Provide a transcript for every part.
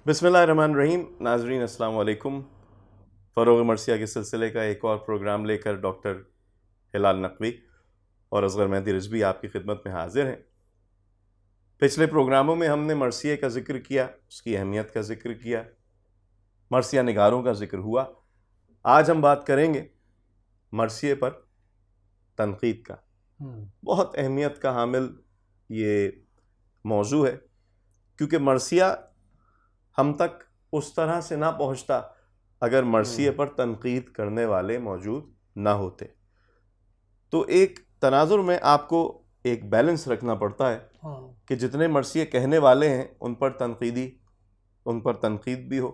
بسم اللہ الرحمن الرحیم. ناظرین السلام علیکم. فروغ مرثیہ کے سلسلے کا ایک اور پروگرام لے کر ڈاکٹر ہلال نقوی اور اصغر مہدی رضوی آپ کی خدمت میں حاضر ہیں. پچھلے پروگراموں میں ہم نے مرثیے کا ذکر کیا، اس کی اہمیت کا ذکر کیا، مرثیہ نگاروں کا ذکر ہوا. آج ہم بات کریں گے مرثیے پر تنقید کا. بہت اہمیت کا حامل یہ موضوع ہے، کیونکہ مرثیہ ہم تک اس طرح سے نہ پہنچتا اگر مرثیے پر تنقید کرنے والے موجود نہ ہوتے. تو ایک تناظر میں آپ کو ایک بیلنس رکھنا پڑتا ہے کہ جتنے مرثیے کہنے والے ہیں ان پر تنقید بھی ہو.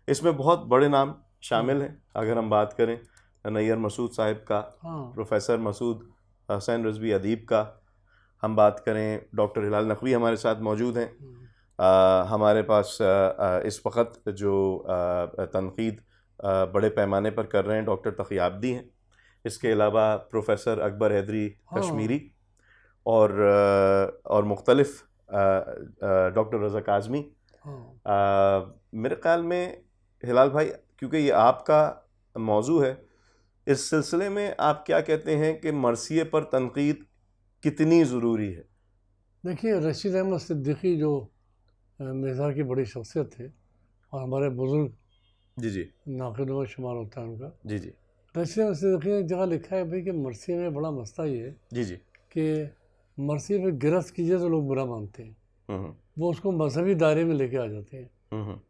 اس میں بہت بڑے نام شامل ہیں. اگر ہم بات کریں نیّر مسعود صاحب کا، پروفیسر مسعود حسین رضوی ادیب کا، ہم بات کریں ڈاکٹر ہلال نقوی ہمارے ساتھ موجود ہیں. ہمارے پاس اس وقت جو تنقید بڑے پیمانے پر کر رہے ہیں ڈاکٹر تقی عابدی ہیں. اس کے علاوہ پروفیسر اکبر حیدری کشمیری اور مختلف ڈاکٹر رضا کاظمی. میرے خیال میں ہلال بھائی، کیونکہ یہ آپ کا موضوع ہے، اس سلسلے میں آپ کیا کہتے ہیں کہ مرثیے پر تنقید کتنی ضروری ہے؟ دیکھیے، رشید احمد صدیقی جو مزاح کی بڑی شخصیت تھے اور ہمارے بزرگ جی ناقدوں میں شمار ہوتا ہے ان کا. جی رشید احمد صدیقی نے ایک جگہ لکھا ہے بھائی کہ مرثیے میں بڑا مسئلہ یہ ہے جی کہ مرثیے پہ گرفت کیجیے تو لوگ برا مانتے ہیں، وہ اس کو مذہبی دائرے میں لے کے آ جاتے ہیں.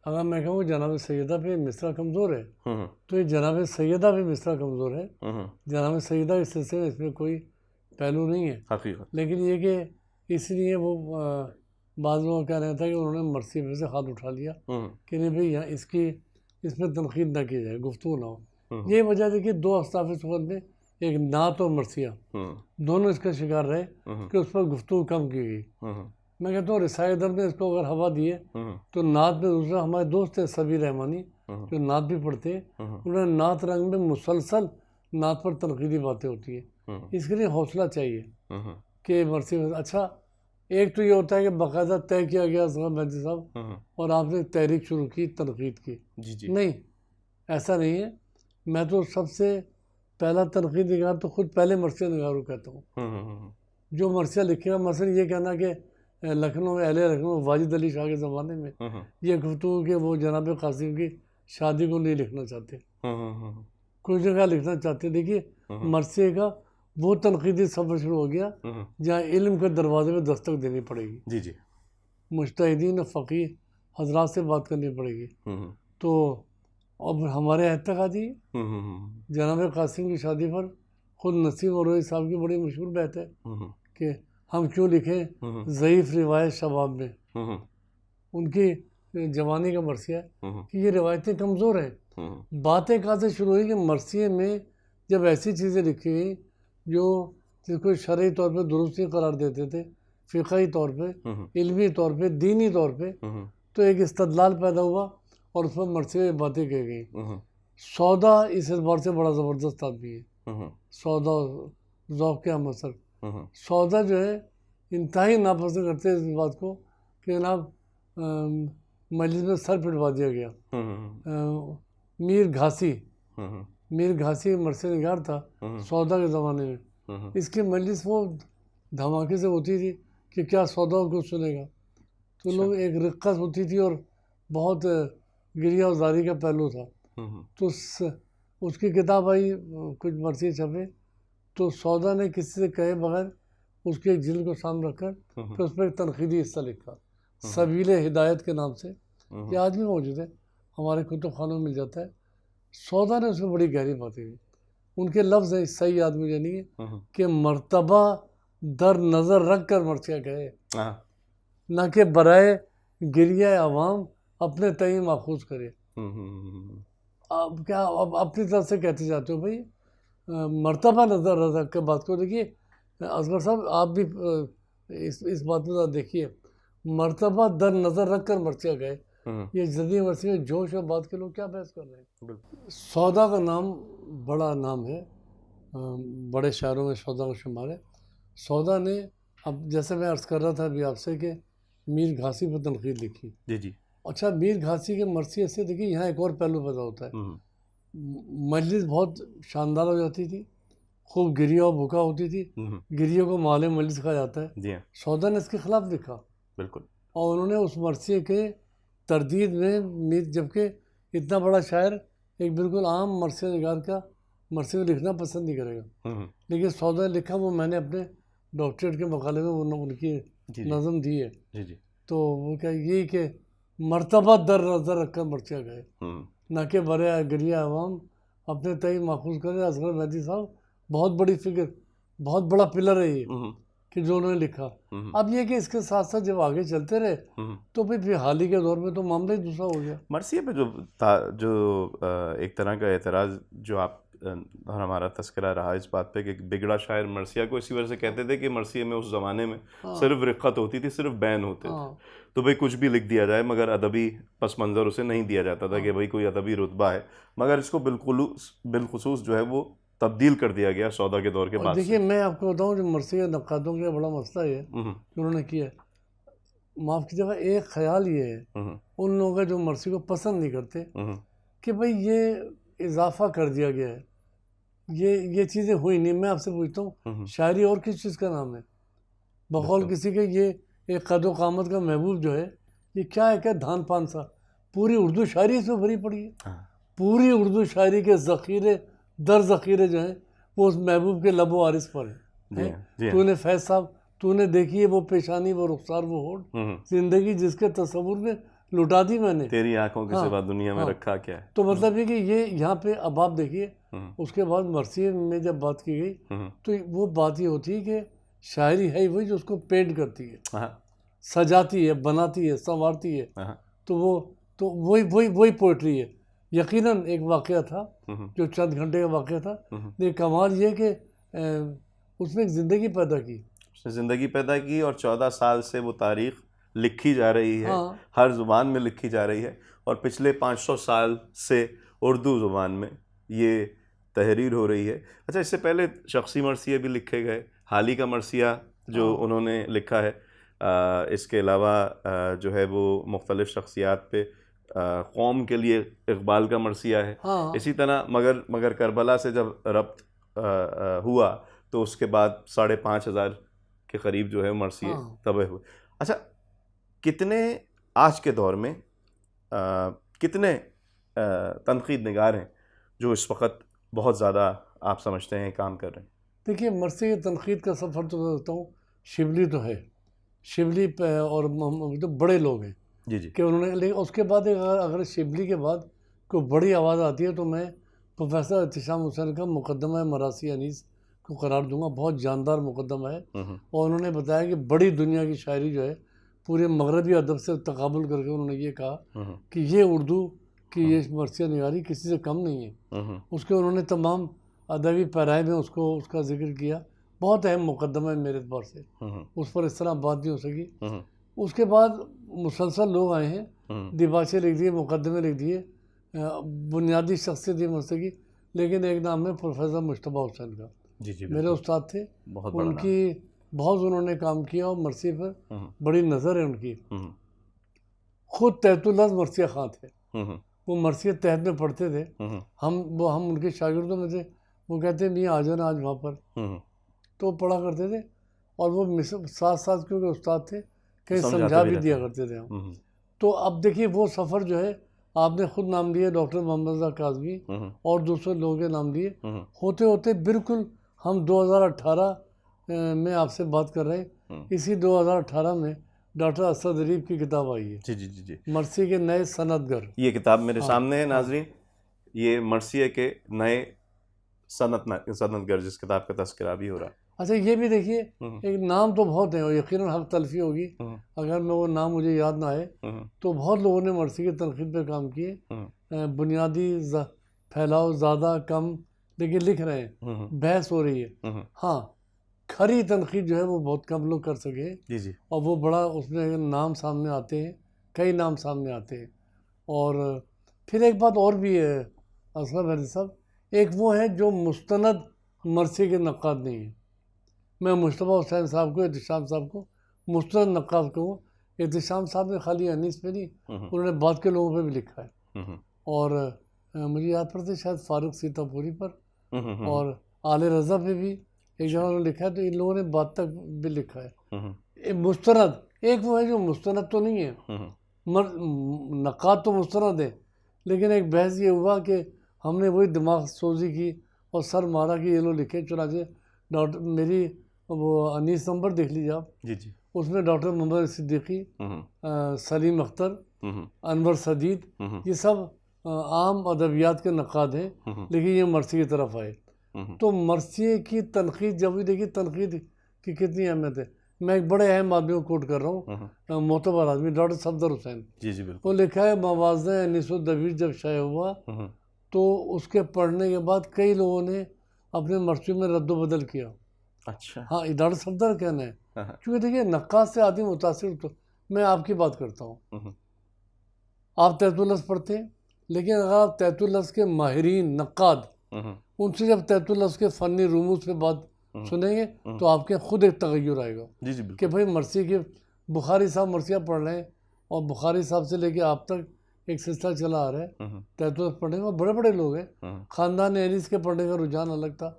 اگر میں کہوں جناب سیدہ پہ مصرع کمزور ہے تو یہ جناب سیدہ پہ مصرع کمزور ہے. جناب سیدہ کے سلسلے میں اس میں کوئی پہلو نہیں ہے حقیقت. لیکن یہ کہ اس لیے وہ بعض لوگوں کا کہنا تھا کہ انہوں نے مرثیے پہ سے ہاتھ اٹھا لیا کہ نہیں بھئی یہاں اس میں تنقید نہ کی جائے، گفتگو نہ ہو. یہ وجہ تھی کہ دو اصناف سخت میں، ایک نعت اور مرثیہ، دونوں اس کا شکار رہے کہ اس پر گفتگو کم کی گئی. میں کہتا ہوں رسالہ ادب نے اس کو اگر ہوا دی ہے تو نعت میں دوسرا ہمارے دوست ہیں سبیر رحمانی جو نعت بھی پڑھتے ہیں، انہوں نے نعت رنگ میں مسلسل نعت پر تنقیدی باتیں ہوتی ہیں. اس کے لیے حوصلہ چاہیے کہ مرثیے میں اچھا ایک تو یہ ہوتا ہے کہ باقاعدہ طے کیا گیا اصغر مہدی صاحب اور آپ نے تحریک شروع کی، تنقید کی. نہیں، ایسا نہیں ہے. میں تو سب سے پہلا تنقید نگار تو خود پہلے مرثیہ نگاروں کہتا ہوں. جو مرثیہ لکھے گا، مثلا یہ کہنا کہ لکھنؤ اہل لکھنؤ واجد علی شاہ کے زمانے میں یہ گفتگو کہ وہ جناب قاسم کی شادی کو نہیں لکھنا چاہتے، کوئی جگہ لکھنا چاہتے. دیکھیے مرثیے کا وہ تنقیدی سفر شروع ہو گیا جہاں علم کے دروازے میں دستک دینی پڑے گی. مجتہدین فقیہ حضرات سے بات کرنی پڑے گی. تو اب ہمارے حد تک آ جائیے، جناب قاسم کی شادی پر خود نسیم اروئی صاحب کی بڑی مشہور بات ہے کہ ہم کیوں لکھیں ضعیف روایت شباب میں. ان کی جوانی کا مرثیہ ہے کہ یہ روایتیں کمزور ہیں. باتیں کہاں سے شروع ہوئی کہ مرثیے میں جب ایسی چیزیں لکھی گئیں جو جس کو شرعی طور پہ درستی قرار دیتے تھے، فقہی طور پہ، علمی طور پہ، دینی طور پہ، تو ایک استدلال پیدا ہوا اور اس پر مرثیے میں باتیں کہی گئیں. سودا اس اعتبار سے بڑا زبردست آدمی ہے. سودا ذوق کے اثر سودا جو ہے انتہائی ناپسند کرتے اس بات کو کہ جناب مجلس میں سر پٹوا دیا گیا. میر گھاسی مرثیہ نگار تھا سودا کے زمانے میں. اس کی مجلس وہ دھماکے سے ہوتی تھی کہ کیا سودا کو سنے گا، تو لوگ ایک رقص ہوتی تھی اور بہت گریہ و زاری کا پہلو تھا. تو اس کی کتاب آئی، کچھ مرثیے چھپے، تو سودا نے کسی سے کہے بغیر اس کے ایک جلد کو سامنے رکھ کر پھر اس پر ایک تنقیدی حصہ لکھا سبیل ہدایت کے نام سے. یہ آج بھی موجود ہے، ہمارے کتب خانوں میں مل جاتا ہے. سودا نے اس میں بڑی گہری باتیں کی. ان کے لفظ ہیں، صحیح یاد مجھے نہیں ہے، کہ مرتبہ در نظر رکھ کر مرثیہ کہے، نہ کہ برائے گریہ عوام اپنے تئیں ماخوذ کرے. اب کیا اب اپنی طرف سے کہتے جاتے ہو بھائی مرتبہ نظر رکھ کے بات کو. دیکھیے اصغر صاحب، آپ بھی اس بات میں دیکھیے، مرتبہ در نظر رکھ کر مرثیہ کہے. یہ جدید مرثیے میں جوش اور بات کے لوگ کیا بحث کر رہے ہیں. سودا کا نام بڑا نام ہے، بڑے شاعروں میں سودا کا شمار ہے. سودا نے اب جیسے میں عرض کر رہا تھا ابھی آپ سے کہ میر گھاسی پر تنقید لکھی. اچھا میر گھاسی کے مرثیے سے دیکھیے یہاں ایک اور پہلو پیدا ہوتا ہے. مجلس بہت شاندار ہو جاتی تھی, خوب گریا اور بھوکا ہوتی تھی. گریوں کو مال مجلس کہا جاتا ہے. جی ہاں سودا نے اس کے خلاف لکھا بالکل. اور انہوں نے اس مرثیے کے تردید میں میر, جبکہ اتنا بڑا شاعر ایک بالکل عام مرثیہ نگار کا مرثیہ لکھنا پسند نہیں کرے گا, لیکن سودا نے لکھا, وہ میں نے اپنے ڈاکٹریٹ کے مقالے میں ان کی نظم دی ہے. جی جی. تو وہ کیا یہی کہ مرتبہ در نظر رکھ کر مرثیہ گئے, نہ کہ برے گریہ عوام اپنے تئیں ماخوذ کرے. اصغر مہدی صاحب بہت بڑی فگر, بہت بڑا پلر ہے یہ کہ جو انہوں نے لکھا. اب یہ کہ اس کے ساتھ ساتھ جب آگے چلتے رہے تو پھر حال ہی کے دور میں تو معاملہ ہی دوسرا ہو گیا. مرثیے پہ جو تھا, جو ایک طرح کا اعتراض جو آپ اور ہمارا تذکرہ رہا اس بات پہ کہ بگڑا شاعر مرثیہ کو اسی وجہ سے کہتے تھے کہ مرثیے میں اس زمانے میں صرف رقت ہوتی تھی, صرف بین ہوتے تھے, تو بھئی کچھ بھی لکھ دیا جائے مگر ادبی پس منظر اسے نہیں دیا جاتا تھا کہ بھئی کوئی ادبی رتبہ ہے, مگر اس کو بالخصوص جو ہے وہ تبدیل کر دیا گیا سودا کے دور کے بعد. دیکھیے میں آپ کو بتاؤں جو مرثیہ نقادوں کا بڑا مسئلہ ہے کہ انہوں نے کیا ہے, معاف کیجیے گا, ایک خیال یہ ہے ان لوگوں کا جو مرثی کو پسند نہیں کرتے کہ بھئی یہ اضافہ کر دیا گیا ہے, یہ چیزیں ہوئی نہیں. میں آپ سے پوچھتا ہوں شاعری اور کس چیز کا نام ہے؟ بقول کسی کے یہ ایک قد و قامت کا محبوب جو ہے یہ کیا ہے, کہ دھان پان سا پوری اردو شاعری اس میں بھری پڑی ہے. پوری اردو شاعری کے ذخیرے در ذخیرے جو ہیں وہ اس محبوب کے لب و عارض پر ہیں. تو نے فیض صاحب, تو نے دیکھی ہے وہ پیشانی, وہ رخسار, وہ ہونٹ, زندگی جس کے تصور میں لٹا دی میں نے, تیری آنکھوں کے سوا دنیا میں رکھا کیا ہے. تو مطلب یہ کہ یہ یہاں پہ اب آپ دیکھیے اس کے بعد مرثیے میں جب بات کی گئی تو وہ بات یہ ہوتی ہے کہ شاعری ہے وہی جو اس کو پینٹ کرتی ہے, سجاتی ہے, بناتی ہے, سنوارتی ہے. تو وہی پوئٹری ہے. یقیناً ایک واقعہ تھا جو چند گھنٹے کا واقعہ تھا, لیکن کمال یہ کہ اس نے ایک زندگی پیدا کی. اس نے زندگی پیدا کی اور 14 سال سے وہ تاریخ لکھی جا رہی ہے, ہر زبان میں لکھی جا رہی ہے, اور پچھلے 500 سال سے اردو زبان میں یہ تحریر ہو رہی ہے. اچھا, اس سے پہلے شخصی مرثیے بھی لکھے گئے. حالی کا مرثیہ جو انہوں نے لکھا ہے, اس کے علاوہ جو ہے وہ مختلف شخصیات پہ قوم کے لیے اقبال کا مرثیہ ہے. اسی طرح مگر کربلا سے جب ربط ہوا تو اس کے بعد 5,500 کے قریب جو ہے مرثیے طبع ہوئے. اچھا, کتنے آج کے دور میں کتنے تنقید نگار ہیں جو اس وقت بہت زیادہ آپ سمجھتے ہیں کام کر رہے ہیں؟ دیکھیے مرثیہ تنقید کا سفر تو میں بتاؤں, شبلی تو ہے, شبلی پہ اور تو بڑے لوگ ہیں جی جی کہ انہوں نے, لیکن اس کے بعد اگر شبلی کے بعد کوئی بڑی آواز آتی ہے تو میں پروفیسر احتشام حسین کا مقدمہ مراثی انیس کو قرار دوں گا. بہت جاندار مقدمہ ہے, اور انہوں نے بتایا کہ بڑی دنیا کی شاعری جو ہے پورے مغربی ادب سے تقابل کر کے انہوں نے یہ کہا کہ یہ اردو کی یہ مرثیہ نگاری کسی سے کم نہیں ہے. اس کے انہوں نے تمام ادبی پیرائے میں اس کا ذکر کیا. بہت اہم مقدمہ ہے میرے اعتبار سے, اس پر اس طرح بات نہیں ہو سکی. اس کے بعد مسلسل لوگ آئے ہیں, دیباچے لکھ دیے, مقدمے لکھ دیے, بنیادی شخصیت یہ مرثیہ, لیکن ایک نام ہے پروفیسر مجتبیٰ حسین کا. میرے استاد تھے, ان کی بہت انہوں نے کام کیا اور مرثیے پر بڑی نظر ہے ان کی. خود تحت اللفظ مرثیہ خواں تھے, وہ مرثیہ تحت میں پڑھتے تھے. ہم ان کے شاگردوں میں تھے. وہ کہتے ہیں میاں آ جانا آج وہاں پر, تو پڑھا کرتے تھے. اور وہ ساتھ کیونکہ استاد تھے کہیں سمجھا بھی دیا کرتے تھے ہم. تو اب دیکھیے وہ سفر جو ہے آپ نے خود نام لیے, ڈاکٹر محمد رضا کاظمی اور دوسرے لوگوں کے نام لیے, ہوتے ہوتے بالکل ہم 2018 میں آپ سے بات کر رہے ہیں. اسی 2018 میں ڈاکٹر اسد ادیب کی کتاب آئی ہے, جی مرثیے کے نئے صنعتگر. یہ کتاب میرے سامنے ہے ناظرین, یہ مرثیے کے نئے صنعتگر جس کتاب کا تذکرہ بھی ہو رہا ہے. اچھا یہ بھی دیکھیے, ایک نام تو بہت ہیں اور یقیناً حق تلفی ہوگی اگر میں وہ نام مجھے یاد نہ آئے, تو بہت لوگوں نے مرثیے کی تنقید پہ کام کیے. بنیادی پھیلاؤ زیادہ کم, لیکن لکھ رہے ہیں, بحث ہو رہی ہے. ہاں کھری تنقید جو ہے وہ بہت کم لوگ کر سکے, اور وہ بڑا اس میں نام سامنے آتے ہیں, کئی نام سامنے آتے ہیں. اور پھر ایک بات اور بھی ہے اصغر مہدی صاحب, ایک وہ ہے جو مستند مرثیے کے نقاد نہیں ہیں. میں مجتبیٰ حسین صاحب کو, احتشام صاحب کو مستند نقاد کہوں, احتشام صاحب نے خالی انیس پہ نہیں، انہوں نے بعد کے لوگوں پہ بھی لکھا ہے، اور مجھے یاد پڑتے شاید فاروق سیتا پوری پر اور آل رضا پہ بھی ایک جگہ انہوں نے لکھا ہے، تو ان لوگوں نے بعد تک بھی لکھا ہے۔ مستند ایک وہ ہے جو مستند تو نہیں ہے، نقاد تو مستند ہے، لیکن ایک بحث یہ ہوا کہ ہم نے وہی دماغ سوزی کی اور سر مارا کہ یہ لوگ لکھے، چنانچہ ڈاکٹر میری وہ انیس نمبر دیکھ لیجیے آپ، جی جی، اس میں ڈاکٹر محمد صدیقی، سلیم اختر، انور سدید، یہ سب عام ادبیات کے نقاد ہیں، لیکن یہ مرثی کی طرف آئے۔ تو مرثیے کی تنقید، جب بھی دیکھیے تنقید کی کتنی اہمیت ہے۔ میں ایک بڑے اہم آدمی کو کوٹ کر رہا ہوں، معتبر آدمی، ڈاکٹر صفدر حسین، جی جی وہ بالکل، لکھا ہے موازنہ انیس و دویز جب شائع ہوا تو اس کے پڑھنے کے بعد کئی لوگوں نے اپنے مرثیوں میں رد و بدل کیا۔ اچھا، ہاں، یہ ڈاکٹر صفدر کہنا ہے، کیونکہ دیکھیے نقاد سے آدمی متاثر تو میں آپ کی بات کرتا ہوں، آپ تحت اللفظ پڑھتے ہیں، لیکن اگر آپ تحت اللفظ کے ماہرین نقاد ان سے جب تحت اللفظ کے فنی رموز پہ بات سنیں گے تو آپ کے خود ایک تغیر آئے گا جی جی کہ بالکل، بھائی مرثی کے بخاری صاحب مرثیہ پڑھ رہے ہیں، اور بخاری صاحب سے لے کے آپ تک ایک سلسلہ چلا آ رہا ہے تحت اللفظ پڑھنے کا، بڑے بڑے لوگ ہیں، خاندان انیس کے پڑھنے کا رجحان الگ تھا،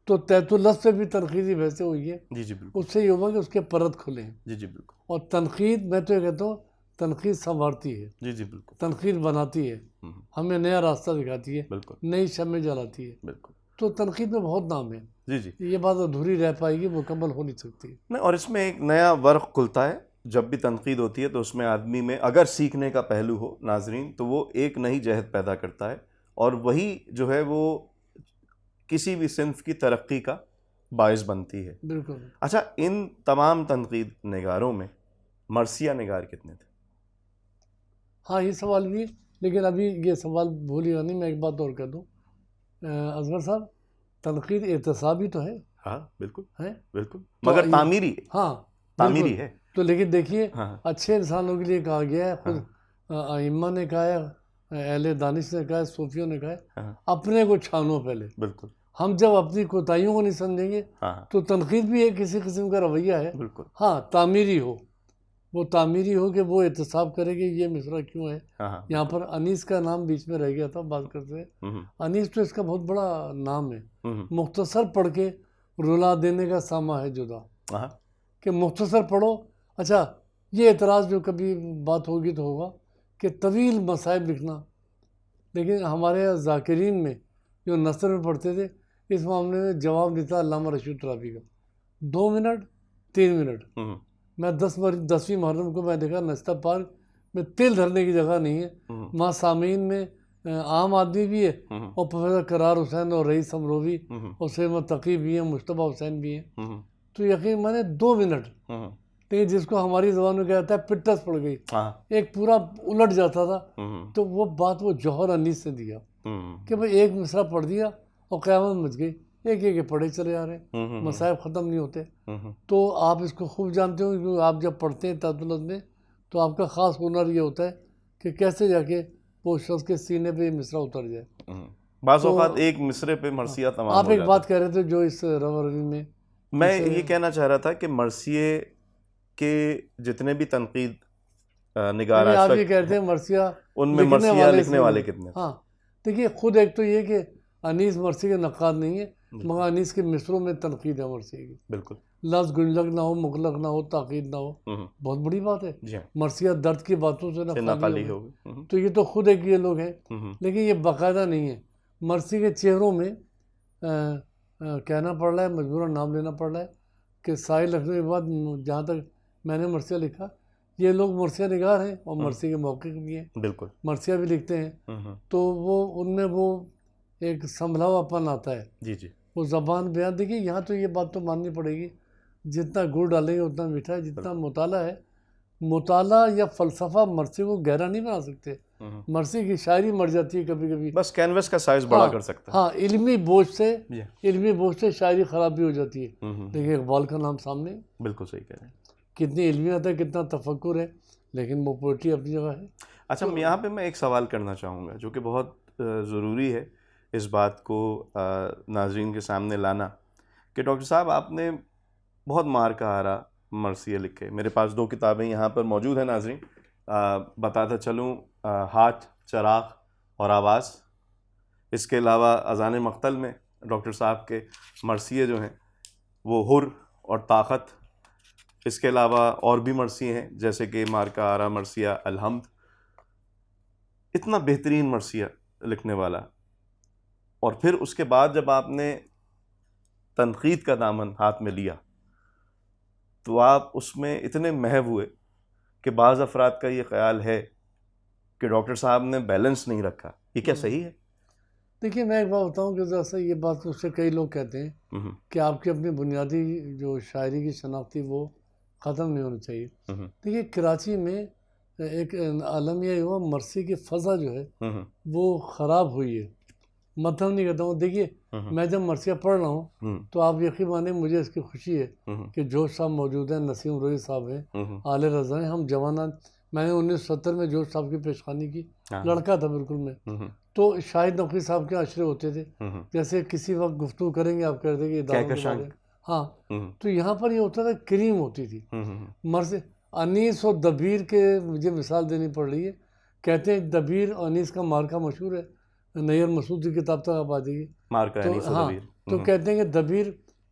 تو تحت اللفظ سے بھی تنقیدی بحثیں ہوئی ہے، جی جی بالکل، اس سے یہ ہوگا کہ اس کے پرد کھلے ہیں، جی جی بالکل، اور تنقید میں تو یہ کہتا ہوں تنقید سنوارتی ہے، جی جی بالکل، تنقید بناتی ہے، ہمیں نیا راستہ دکھاتی ہے، بالکل نئی شمع جلاتی ہے، بالکل، تو تنقید میں بہت نام ہے، جی جی، یہ بات ادھوری رہ پائے گی، مکمل ہو نہیں سکتی۔ نہیں، اور اس میں ایک نیا ورق کھلتا ہے جب بھی تنقید ہوتی ہے، تو اس میں آدمی میں اگر سیکھنے کا پہلو ہو ناظرین، تو وہ ایک نئی جہت پیدا کرتا ہے، اور وہی جو ہے وہ کسی بھی صنف کی ترقی کا باعث بنتی ہے۔ بالکل۔ اچھا، ان تمام تنقید نگاروں میں مرثیہ نگار کتنے تھے؟ ہاں، یہ سوال بھی، لیکن ابھی یہ سوال بھولیے گا نہیں، میں ایک بات اور کہہ دوں، اصغر صاحب، تنقید احتسابی تو ہے، ہاں بالکل ہے، بالکل، تو مگر تعمیری ہاں تعمیری بالکل، ہے، تو لیکن دیکھیے ہاں اچھے انسانوں کے لیے کہا گیا ہے، خود ائمہ نے کہا ہے، اہل دانش نے کہا ہے، صوفیوں نے کہا ہے، ہاں اپنے کو چھانو پہلے۔ بالکل، ہم جب اپنی کوتاہیوں کو نہیں سمجھیں گے ہاں تو تنقید بھی ایک کسی قسم کا رویہ ہے، بالکل، ہاں تعمیری ہو، وہ تعمیری ہو کہ وہ احتساب کرے کہ یہ مصرع کیوں ہے، ہاں ہاں یہاں پر انیس کا نام بیچ میں رہ گیا تھا بات کرتے ہیں، انیس تو اس کا بہت بڑا نام ہے، مختصر پڑھ کے رلا دینے کا ساما ہے جدا، ہاں کہ مختصر پڑھو۔ اچھا، یہ اعتراض جو کبھی بات ہوگی تو ہوگا کہ طویل مصائب لکھنا، لیکن ہمارے ذاکرین میں جو نثر میں پڑھتے تھے، اس معاملے میں جواب دیتا علامہ رشید ترابی کا، 2 منٹ 3 منٹ، میں 10ویں محرم کو میں دیکھا نشتہ پارک میں تیل دھرنے کی جگہ نہیں ہے، وہاں سامعین میں عام آدمی بھی ہے، اور پروفیسر قرار حسین اور رئیس امروی اور سید متقی بھی ہیں، مشتبہ حسین بھی ہیں، تو یقین مانے 2 منٹ، لیکن جس کو ہماری زبان میں کہا جاتا ہے پٹس پڑ گئی، ایک پورا الٹ جاتا تھا، تو وہ بات وہ جوہر انیس سے دیا کہ بھئی ایک مصرع پڑھ دیا اور قیامت مچ گئی، ایک ایک پڑھے چلے جا رہے ہیں، مصائب ختم نہیں ہوتے۔ تو آپ اس کو خوب جانتے ہو، کیونکہ آپ جب پڑھتے ہیں تحت اللفظ میں تو آپ کا خاص ہنر یہ ہوتا ہے کہ کیسے جا کے وہ شخص کے سینے پہ یہ مصرع اتر جائے۔ بعض اوقات ایک مصرے پہ مرثیہ تمام آپ ہو ایک جاتا بات کہہ رہے تھے جو اس روی میں میں یہ کہنا چاہ رہا تھا کہ مرثیے کے جتنے بھی تنقید نگار آپ آج یہ تک کہتے ہیں مرثیہ ان میں مرثیہ لکھنے والے کتنے تھے؟ ہاں دیکھیے، خود ایک تو یہ کہ انیس مرثی کے نقاد نہیں ہے، مگر انیس کے مصروں میں تنقید ہے مرثیے کی، بالکل، لفظ گنجلک نہ ہو، مغلق نہ ہو، تاکید نہ ہو، بہت بڑی بات ہے، جی ہاں، مرثیہ درد کی باتوں سے نہ خالی ہو، ہوگی، تو یہ تو خود ایک یہ لوگ ہیں، لیکن یہ باقاعدہ نہیں ہے۔ مرثی کے چہروں میں کہنا پڑ رہا ہے، مجبوراً نام لینا پڑ رہا ہے کہ ساحل لکھنے کے بعد جہاں تک میں نے مرثیہ لکھا، یہ لوگ مرثیہ نگار ہیں اور مرثی کے موقع بھی ہیں، بالکل، مرثیہ بھی لکھتے ہیں، تو وہ ان میں وہ ایک سنبھلا ہوا پن آتا ہے، جی جی، وہ زبان بیان۔ دیکھیے یہاں تو یہ بات تو ماننی پڑے گی، جتنا گڑ ڈالیں گے اتنا میٹھا ہے، جتنا مطالعہ ہے، مطالعہ یا فلسفہ مرثی کو گہرا نہیں بنا سکتے، مرثی کی شاعری مر جاتی ہے کبھی کبھی، بس کینوس کا سائز بڑا کر سکتا ہے، ہاں علمی بوجھ سے شاعری خراب بھی ہو جاتی ہے، دیکھیے اقبال کا نام سامنے، بالکل صحیح کہہ رہے ہیں، کتنی علمیت ہے، کتنا تفکر ہے، لیکن وہ پوئٹری اپنی جگہ ہے۔ اچھا، یہاں پہ میں ایک سوال کرنا چاہوں گا جو کہ بہت ضروری ہے اس بات کو ناظرین کے سامنے لانا، کہ ڈاکٹر صاحب آپ نے بہت مار کا آرا مرثیے لکھے. میرے پاس 2 کتابیں یہاں پر موجود ہیں ناظرین. بتاتا چلوں ہاتھ، چراغ اور آواز. اس کے علاوہ اذان مقتل میں ڈاکٹر صاحب کے مرثیے جو ہیں وہ حر اور طاقت. اس کے علاوہ اور بھی مرثیے ہیں جیسے کہ مارکہ آرا مرثیہ الحمد. اتنا بہترین مرثیہ لکھنے والا. اور پھر اس کے بعد جب آپ نے تنقید کا دامن ہاتھ میں لیا تو آپ اس میں اتنے محو ہوئے کہ بعض افراد کا یہ خیال ہے کہ ڈاکٹر صاحب نے بیلنس نہیں رکھا. یہ کیا صحیح ہے؟ دیکھیے میں ایک بات بتاؤں کہ ذرا یہ بات اس سے کئی لوگ کہتے ہیں کہ آپ کی اپنی بنیادی جو شاعری کی شناخت تھی وہ ختم نہیں ہونی چاہیے. دیکھیے کراچی میں ایک عالمیہ ہوا مرثی کی فضا جو ہے وہ خراب ہوئی ہے. مطلب نہیں کہتا ہوں. دیکھیے میں جب مرثیہ پڑھ رہا ہوں تو آپ یقین مانیں مجھے اس کی خوشی ہے کہ جوش صاحب موجود ہیں، نسیم روحی صاحب ہیں، عالیہ رضا ہیں. ہم جوانان، میں نے 1970 میں جوش صاحب کی پیشخوانی کی، لڑکا تھا بالکل میں. تو شاہد نقوی صاحب کے عشرے ہوتے تھے. جیسے کسی وقت گفتگو کریں گے آپ کہتے کہ اداروں کے بارے میں. ہاں تو یہاں پر یہ ہوتا تھا کریم ہوتی تھی. مرثی انیس اور دبیر کے مجھے مثال دینی پڑ رہی ہے. کہتے ہیں دبیر اور انیس کا مارکا مشہور ہے، نیر مسعود کی کتاب تک آپ آ جائیے. ہاں تو کہتے ہیں کہ دبیر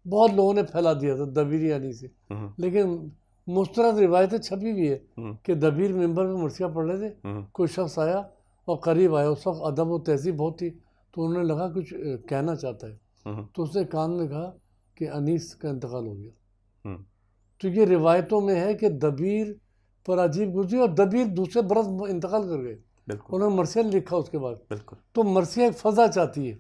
بہت لوگوں نے پھیلا دیا تھا دبیر انیس سے، لیکن مستند روایتیں چھپی ہوئی ہے کہ دبیر ممبر میں مرثیہ پڑھ رہے تھے، کوئی شخص آیا اور قریب آیا. اس وقت ادب و تہذیب بہت تھی تو انہوں نے لگا کچھ کہنا چاہتا ہے تو اس نے کان میں کہا کہ انیس کا انتقال ہو گیا. تو یہ روایتوں میں ہے کہ دبیر پر عجیب گزری اور دبیر دوسرے برس انتقال کر گئے. انہوں نے مرثیہ لکھا اس کے بعد. تو مرثیہ ایک فضا چاہتی ہے.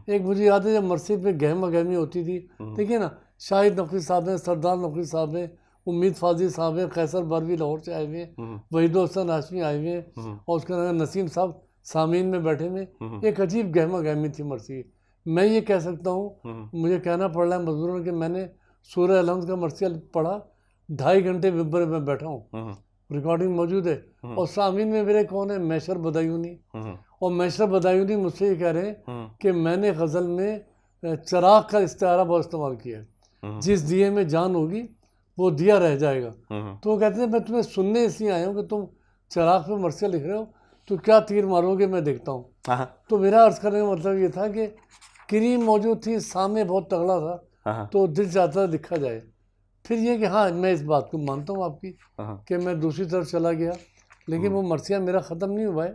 ایک مجھے یاد ہے جب مرثیہ پہ گہما گہمی ہوتی تھی، دیکھیے نا شاہد نقوی صاحب ہیں، سردار نقوی صاحب ہیں، امید فاضل صاحب ہیں، قیصر بروی لاہور سے آئے ہوئے ہیں، وحید الحسن ہاشمی آئے ہوئے ہیں، اور اس کے علاوہ نسیم صاحب سامعین میں بیٹھے ہوئے. ایک عجیب گہما گہمی تھی مرثیہ. میں یہ کہہ سکتا ہوں، مجھے کہنا پڑ رہا ہے مجبوراً کہ میں نے سورہ الحمد کا مرثیہ پڑھا، 2.5 گھنٹے ممبر میں بیٹھا ہوں، ریکارڈنگ موجود ہے. اور سامعین میں میرے کون ہے؟ میشر بدایونی. اور میشر بدایونی مجھ سے یہ کہہ رہے ہیں کہ میں نے غزل میں چراغ کا استعارہ بہت استعمال کیا ہے. جس دیے میں جان ہوگی وہ دیا رہ جائے گا. تو وہ کہتے ہیں میں تمہیں سننے اس لیے آیا ہوں کہ تم چراغ پہ مرثیہ لکھ رہے ہو تو کیا تیر مارو گے میں دیکھتا ہوں. تو میرا عرض کرنے کا مطلب یہ تھا کہ کریم موجود تھی، سامنے بہت تگڑا تھا تو دل چاہتا لکھا جائے. پھر یہ کہ ہاں میں اس بات کو مانتا ہوں آپ کی کہ میں دوسری طرف چلا گیا، لیکن وہ مرثیہ میرا ختم نہیں ہوا ہے.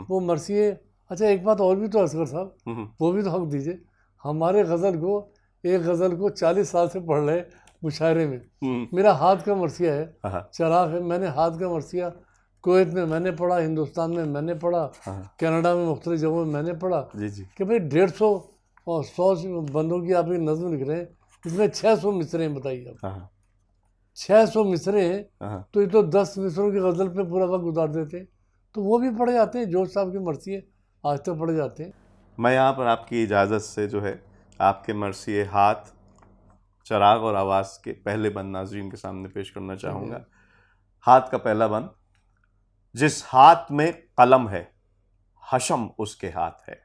وہ مرثیے اچھا ایک بات اور بھی تو اصغر صاحب وہ بھی تو حق دیجیے. ہمارے غزل کو ایک غزل کو 40 سال سے پڑھ رہے مشاعرے میں. میرا ہاتھ کا مرثیہ ہے، چراغ ہے. میں نے ہاتھ کا مرثیہ کویت میں میں نے پڑھا، ہندوستان میں میں نے پڑھا، کینیڈا میں مختلف جگہوں میں میں نے پڑھا کہ بھئی 150 اور 100 بندوں کی آپ ایک نظم لکھ رہے ہیں، اس میں 600 مصرے ہیں. بتائیے آپ 600 مصرے ہیں تو یہ تو 10 مصروں کی غزل پہ پورا وقت گزار دیتے. تو وہ بھی پڑھے جاتے ہیں. جوش صاحب کی مرثیے آج تک پڑھے جاتے ہیں. میں یہاں پر آپ کی اجازت سے جو ہے آپ کے مرثیے ہاتھ، چراغ اور آواز کے پہلے بند ناظرین کے سامنے پیش کرنا چاہوں گا. ہاتھ کا پہلا بند. جس ہاتھ میں قلم ہے حشم اس کے ہاتھ ہے،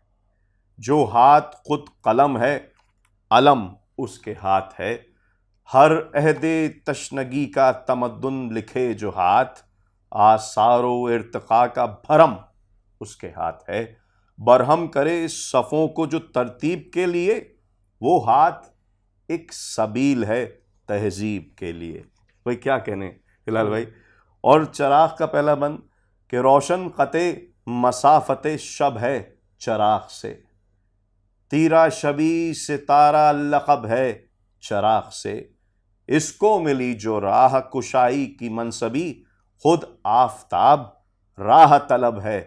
جو ہاتھ خود قلم ہے علم اس کے ہاتھ ہے. ہر عہد تشنگی کا تمدن لکھے جو ہاتھ، آثار و ارتقاء کا بھرم اس کے ہاتھ ہے. برہم کرے صفوں کو جو ترتیب کے لیے، وہ ہاتھ ایک سبیل ہے تہذیب کے لیے. بھائی کیا کہنے ہلال بھائی. اور چراغ کا پہلا بند کہ روشن قطع مسافت شب ہے چراغ سے، تیرا شبی ستارہ لقب ہے چراغ سے. اس کو ملی جو راہ کشائی کی منصبی، خود آفتاب راہ طلب ہے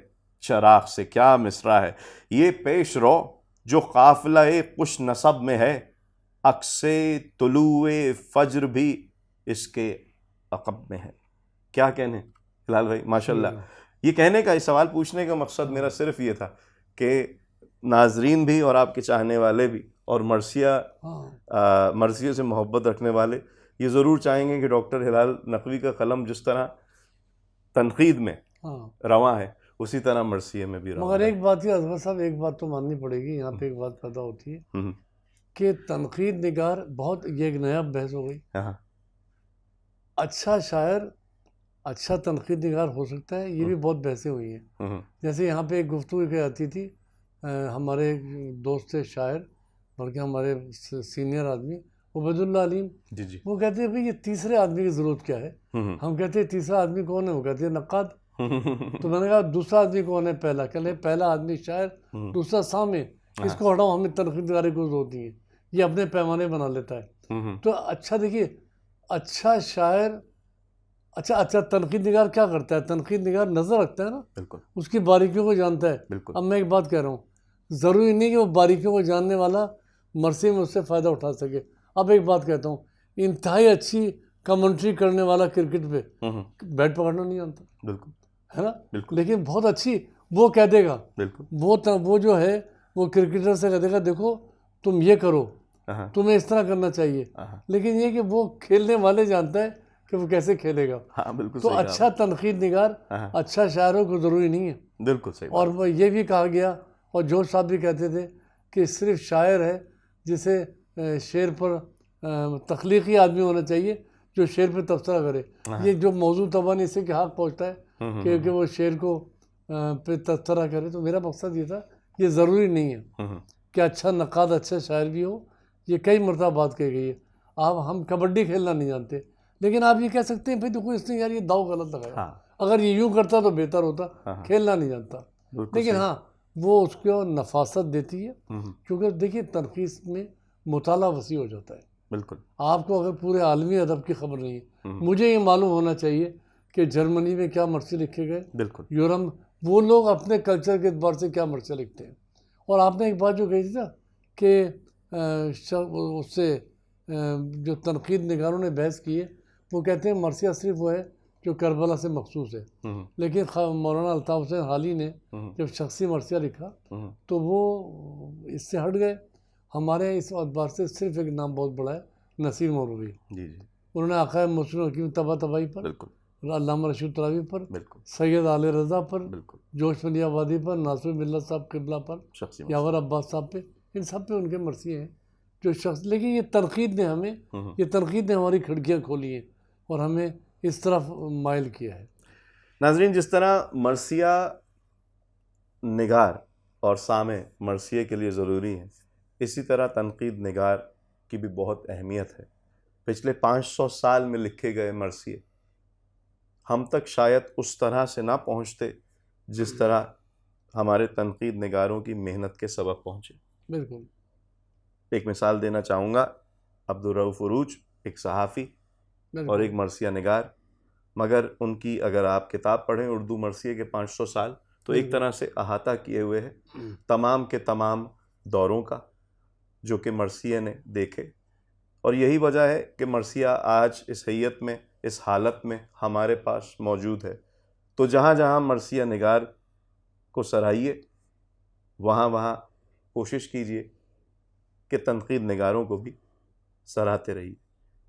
چراغ سے. کیا مصرع ہے یہ. پیش رو جو قافلہ خوش نسب میں ہے، عکس طلوع فجر بھی اس کے عقب میں ہے. کیا کہنے ہلال بھائی ماشاءاللہ. یہ کہنے کا سوال پوچھنے کا مقصد میرا صرف یہ تھا کہ ناظرین بھی اور آپ کے چاہنے والے بھی اور مرثیے سے محبت رکھنے والے یہ ضرور چاہیں گے کہ ڈاکٹر ہلال نقوی کا قلم جس طرح تنقید میں رواں ہے اسی طرح مرثیے میں بھی رواں ہے. مگر ایک بات یہ اصغر صاحب، ایک بات تو ماننی پڑے گی. یہاں پہ ایک بات پیدا ہوتی ہے کہ تنقید نگار بہت، یہ ایک نیا بحث ہو گئی اچھا شاعر اچھا تنقید نگار ہو سکتا ہے، یہ بھی بہت بحثیں ہوئی ہیں. جیسے یہاں پہ ایک گفتگو کی آتی تھی، ہمارے دوست تھے شاعر بلکہ ہمارے سینئر آدمی عبید اللہ علیم، جی وہ کہتے ہیں بھائی یہ تیسرے آدمی کی ضرورت کیا ہے. ہم کہتے ہیں تیسرا آدمی کون ہے؟ وہ کہتے ہیں نقاد. تو میں نے کہا دوسرا آدمی کون ہے؟ پہلا. کہ پہلا آدمی شاعر، دوسرا سامع. اس کو ہٹاؤ، ہمیں تنقید نگاری کو ضرورت نہیں ہے، یہ اپنے پیمانے بنا لیتا ہے. تو اچھا دیکھیے، اچھا شاعر اچھا تنقید نگار کیا کرتا ہے؟ تنقید نگار نظر رکھتا ہے نا، بالکل اس کی باریکیوں کو جانتا ہے. بالکل. اب میں ایک بات کہہ رہا ہوں، ضروری نہیں کہ وہ باریکیوں کو جاننے والا مرثی میں اس سے فائدہ اٹھا سکے. اب ایک بات کہتا ہوں، انتہائی اچھی کمنٹری کرنے والا کرکٹ پہ بیٹ پکڑنا نہیں جانتا، بالکل ہے نا، بالکل لیکن بہت اچھی وہ کہہ دے گا. بالکل. وہ جو ہے وہ کرکٹر سے کہہ دے گا دیکھو تم یہ کرو، تمہیں اس طرح کرنا چاہیے. لیکن یہ کہ وہ کھیلنے والے جانتا ہے کہ وہ کیسے کھیلے گا. تو اچھا تنقید نگار اچھا شاعروں کو ضروری نہیں ہے. بالکل صحیح. اور وہ یہ بھی کہا گیا، اور جوش صاحب بھی کہتے تھے کہ صرف شاعر ہے جسے شعر پر تخلیقی آدمی ہونا چاہیے جو شعر پہ تبصرہ کرے. یہ جو موضوع طبعاً اسے کہ حق پہنچتا ہے کہ وہ شعر کو پہ تبصرہ کرے. تو میرا مقصد یہ تھا، یہ ضروری نہیں ہے کہ اچھا نقاد اچھا شاعر بھی ہو. یہ کئی مرتبہ بات کہی گئی ہے. ہم کبڈی کھیلنا نہیں جانتے، لیکن آپ یہ کہہ سکتے ہیں بھائی دیکھو اس نے یار یہ داؤ غلط لگایا، اگر یہ یوں کرتا تو بہتر ہوتا. کھیلنا نہیں جانتا، لیکن ہاں وہ اس کو نفاست دیتی ہے. کیونکہ دیکھیے تنقید میں مطالعہ وسیع ہو جاتا ہے. بالکل. آپ کو اگر پورے عالمی ادب کی خبر نہیں ہے، مجھے یہ معلوم ہونا چاہیے کہ جرمنی میں کیا مرثی لکھے گئے، بالکل. یورپ وہ لوگ اپنے کلچر کے اعتبار سے کیا مرثیہ لکھتے ہیں. اور آپ نے ایک بات جو کہی تھی نا کہ اس سے جو تنقید نگاروں نے بحث کی ہے، وہ کہتے ہیں مرثیہ صرف وہ ہے جو کربلا سے مخصوص ہے. لیکن مولانا الطاف حسین حالی نے جب شخصی مرثیہ لکھا تو وہ اس سے ہٹ گئے. ہمارے اس اعتبار سے صرف ایک نام بہت بڑا ہے، نصیر مولوی. انہوں نے آقائے مسلم حکیم طباطبائی پر، علامہ رشید تراوی پر، سید آل رضا پر، جوش ملی آبادی پر، ناصر ملت صاحب قبلہ پر، یاور عباس صاحب پہ، ان سب پہ ان کے مرثیے ہیں جو شخص. لیکن یہ تنقید نے ہماری کھڑکیاں کھولی ہیں اور ہمیں اس طرف مائل کیا ہے. ناظرین، جس طرح مرثیہ نگار اور سامع مرثیے کے لیے ضروری ہیں، اسی طرح تنقید نگار کی بھی بہت اہمیت ہے. پچھلے 500 سال میں لکھے گئے مرثیے ہم تک شاید اس طرح سے نہ پہنچتے جس طرح ہمارے تنقید نگاروں کی محنت کے سبب پہنچے. بالکل. ایک مثال دینا چاہوں گا، عبدالرؤف عروج ایک صحافی اور ایک مرثیہ نگار، مگر ان کی اگر آپ کتاب پڑھیں اردو مرثیے کے 500 سال تو ایک طرح سے احاطہ کیے ہوئے ہے تمام کے تمام دوروں کا جو کہ مرثیے نے دیکھے. اور یہی وجہ ہے کہ مرثیہ آج اس حیت میں، اس حالت میں ہمارے پاس موجود ہے. تو جہاں جہاں مرثیہ نگار کو سراہیے، وہاں وہاں کوشش کیجیے کہ تنقید نگاروں کو بھی سراہتے رہیے.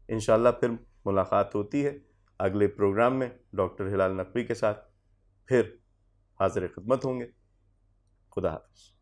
انشاءاللہ پھر ملاقات ہوتی ہے اگلے پروگرام میں ڈاکٹر ہلال نقوی کے ساتھ. پھر حاضر خدمت ہوں گے. خدا حافظ.